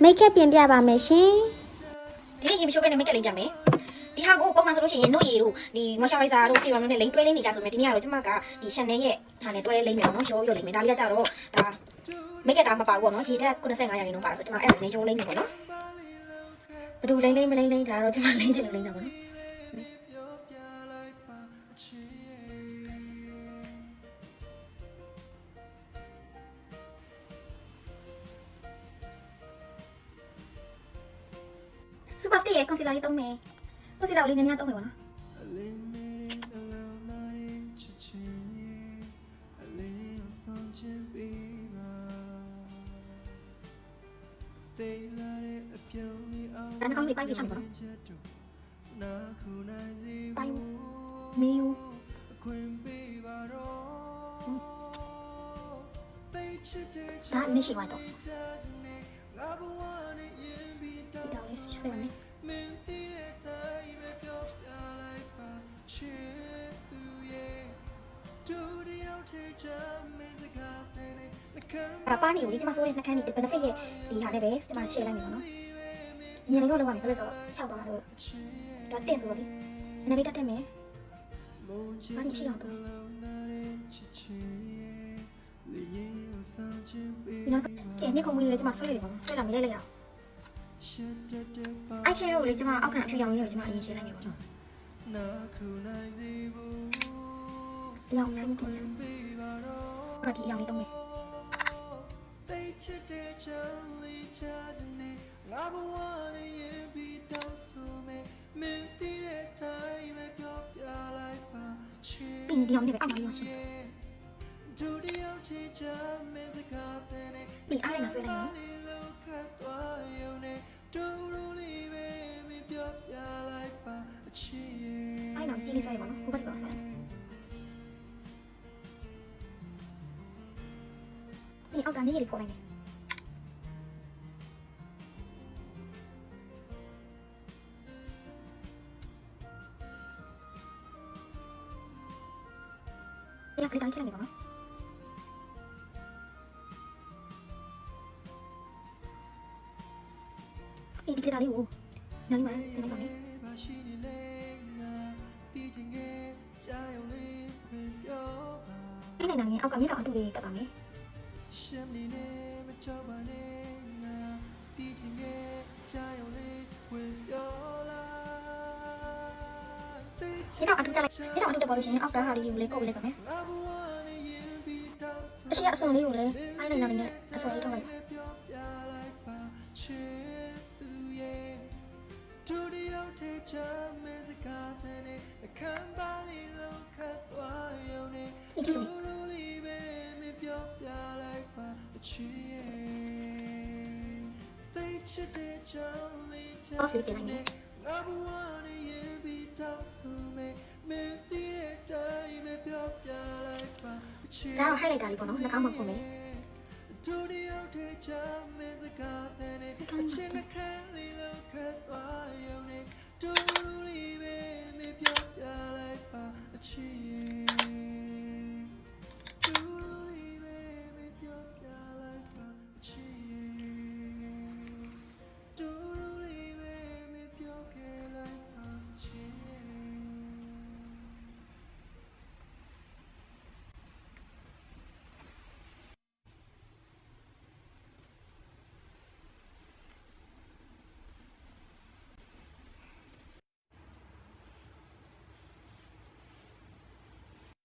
မိတ်ကပ်ပြင်ပြပါမယ်ရှင် ဒီနေ့ရေမရှိုးပဲနဲ့မိတ်ကပ်လေးပြန်မယ်ဒီဟာကိုပုံမှန်ဆိုလို့ရှိရင်နှုတ်ရည်တို့ဒီ moisturizer တို့ serum တို့နဲ့လိမ့်တွဲလိမ့်နေကြဆိုမယ်ဒီနေ့ကတော့ကျမကဒီ Chanel ရဲ့ဟာနဲ့တွဲလိမ့်မယ်နော်ရောလိမ့်မယ်ဒါလေးကကြတော့ဒါမိတ်ကပ်တာမပါဘူးပေါ့နော်ရေတက်95%ရာခိုင်နှုန်းပါဆိုကျမအဲ့ဒါလေးရောလိမ့်မယ်ပေါ့နော်ဘယ်သူလိမ့်လိမ့်မလိမ့်လိမ့်ဒါတော့ကျမလိမ့်ချင်လို့လိမ့်တာပေါ့နော်Super Stay ရဲ့ concealer လေးသုံးမယ် concealer လေးနည်းနည်းသုံးမယ်ပေါ့နော်ဒါနဲ့ကောင်းလေးပိုင်းလေးချမ်းပါနော်ပိုင်းမီယူဒါနည်းရှိသွားတော့ဒီတော့ရေးဆွဲရမယ်ပါနီကိုဒီကျမဆိုးတဲ့နှက်ခမ်းဒီ benefit ရဲ့ဒီဟာနဲ့ပဲကျမ share လိုက်မယ်ပေါ့နော်။ညီလေးတို့လောက်ရမယ်ဘယ်လိုဆိုတော့ရှောက်သွားမှာလို့တော့တင့်ဆိုတော့ဒီနည်းလေးတက်မယ်။ပါနီရှိအောင်တော့ဒီတော့ကဲမြေခုံမွေးလေးကျမဆွဲလိုက်တယ်ပေါ့။ဆွဲလာမလဲလိုက်ရအောင်။အိုက်ရှယ်တို့လေးကျမအောက်ခံအဖြူရောင်လေးကိုကျမအရင်ရှင်းလိုက်မယ်ပေါ့နော်။လောင်လိုက်တယ်ကျမ။ပါဒီရောင်လေးတော့မယ်并两那个按摩用心，比阿丽娜睡了呢。阿丽娜是几岁吧？我不知道睡了。你奥干你也得过来呢。你可以当起来没吧？你可以打礼物，哪里买？哪里买？cái này là nghe ông cảm biết rõ tôi đi tập bằng ấy thế nào ăn chúng ta bao nhiêu ông cả đi lấy cô lấy cả mấy chị ạ xong lấy lấy ai này nào mình xong lấy thôi đi cái gì có sự kiện này ra hay này cả đi của nó khá mập của mấy